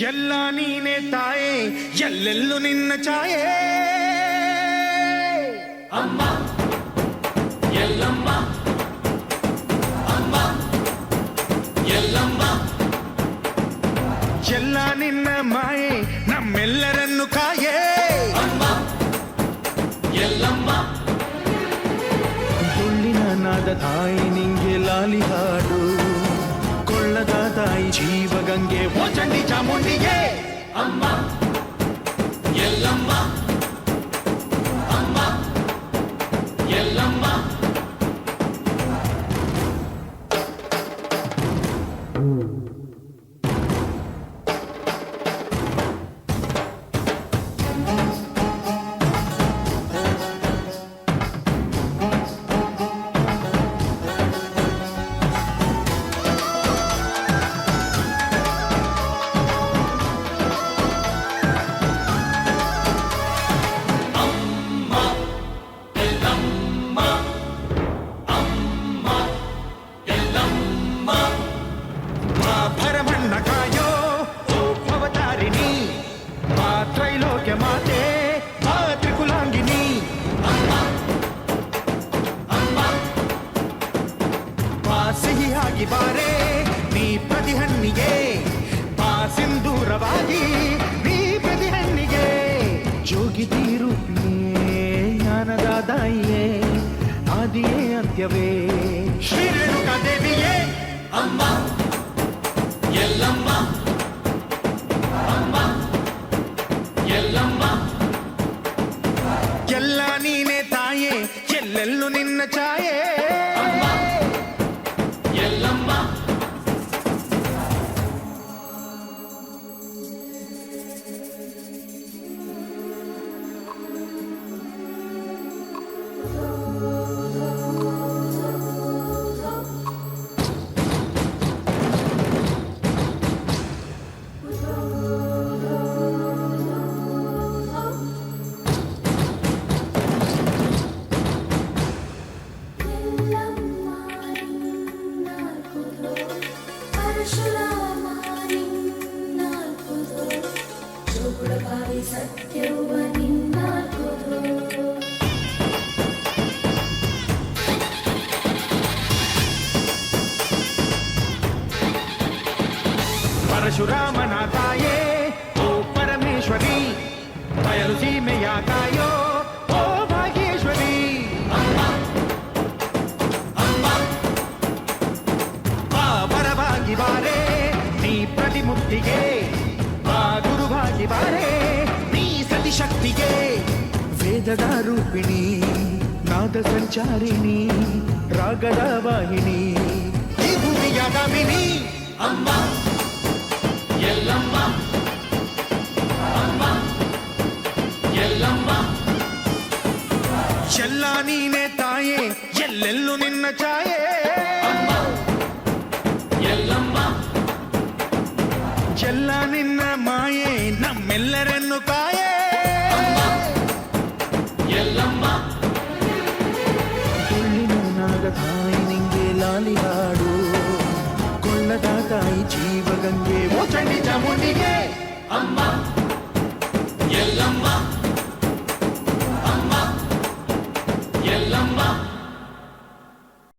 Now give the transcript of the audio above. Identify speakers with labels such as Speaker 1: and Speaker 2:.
Speaker 1: ಎಲ್ಲ ನೀನೆ ತಾಯೇ ಎಲ್ಲೆಲ್ಲೂ ನಿನ್ನ ಛಾಯೆ
Speaker 2: ಅಮ್ಮ ಎಲ್ಲಮ್ಮ ಅಮ್ಮ ಎಲ್ಲಮ್ಮ
Speaker 1: ಎಲ್ಲ ನಿನ್ನ ಮಾಯೆ ನಮ್ಮೆಲ್ಲರನ್ನು ಕಾಯೇ
Speaker 2: ಅಮ್ಮ ಎಲ್ಲಮ್ಮ
Speaker 1: ತುಳ್ಳಿನ ನಾದ ತಾಯಿ ನಿಂಗೆ ಲಾಲಿ ಹಾಡು ಕೊಳ್ಳದ ತಾಯಿ ಜೀವಗಂಗೆ ಓ ಚಂಡಿ ಚಾಮುಂಡಿಗೆ
Speaker 2: ಅಮ್ಮ ಎಲ್ಲಮ್ಮ ಅಮ್ಮ ಎಲ್ಲಮ್ಮ
Speaker 1: ಭರಮಣ್ಣ ಕಾಯೋ ಓ ಭವತಾರಿಣಿ ಮಾ ತ್ರೈಲೋಕ್ಯ ಮಾತೆ ಮಾ ತ್ರಿಕುಲಾಂಗಿನಿ ಮಾ ಸಿಹಿಯಾಗಿ ಬಾರೆ ನೀ ಪ್ರತಿಹಣ್ಣಿಗೆ ಮಾ ಸಿಂಧೂರವಾಗಿ ನೀ ಪ್ರತಿಹಣ್ಣಿಗೆ ಜೋಗಿ ತೀರುಪಿಯೇ ಜ್ಞಾನದ ದಾಯಿಯೇ ಆದಿಯೇ ಅಂತ್ಯವೇ ಶ್ರೀ ರೇಣುಕಾ ದೇವಿಯೇ
Speaker 2: ಅಮ್ಮ ಎಲ್ಲಮ್ಮ ಅಮ್ಮ ಎಲ್ಲಮ್ಮ
Speaker 1: ಎಲ್ಲ ನೀನೆ ತಾಯೇ ಎಲ್ಲೆಲ್ಲೂ ನಿನ್ನ ಛಾಯೆ
Speaker 2: ಅಮ್ಮ ಎಲ್ಲಮ್ಮ
Speaker 3: ಸತ್ಯವ ನಿನ್ನ
Speaker 1: ಪರಶುರಾಮನ ತಾಯೇ ಓ ಪರಮೇಶ್ವರಿ ಬಯಲು ಸೀಮೆಯ ಕಾಯೋ ಓ ಭಾಗ್ಯೇಶ್ವರಿ ಬಾ ಬರವಾಗಿ ಬಾರೆ ನೀ ಪ್ರತಿಮೂರ್ತಿಗೆ ಬಾ ಗುರುವಾಗಿ ಬಾರೆ ನೀ ಸತಿಶಕ್ತಿಗೆ ವೇದದ ರೂಪಿಣಿ ನಾದ ಸಂಚಾರಿಣಿ ರಾಗದ ವಾಹಿನಿ ಈ ಭೂಮಿಯ ದಾಮಿನಿ
Speaker 2: ಅಮ್ಮ ಎಲ್ಲಮ್ಮ ಅಮ್ಮ ಎಲ್ಲಮ್ಮ
Speaker 1: ಎಲ್ಲ ನೀನೆ ತಾಯೇ ಎಲ್ಲೆಲ್ಲೂ ನಿನ್ನ ಛಾಯೆ
Speaker 2: ಅಮ್ಮ ಎಲ್ಲಮ್ಮ
Speaker 1: ಎಲ್ಲ ನಿನ್ನ ಮಾಯೆ ನಮ್ಮೆಲ್ಲರನ್ನು ಕಾಯೇ
Speaker 2: ಎಲ್ಲಮ್ಮ
Speaker 1: ತುಳ್ಳಿನ ನಾದ ತಾಯಿ ನಿಂಗೆ ಲಾಲಿ ಹಾಡು ಕೊಳ್ಳದ ತಾಯಿ ಜೀವಗಂಗೆ ಓ ಚಂಡಿ ಚಾಮುಂಡಿಗೆ
Speaker 2: ಅಮ್ಮ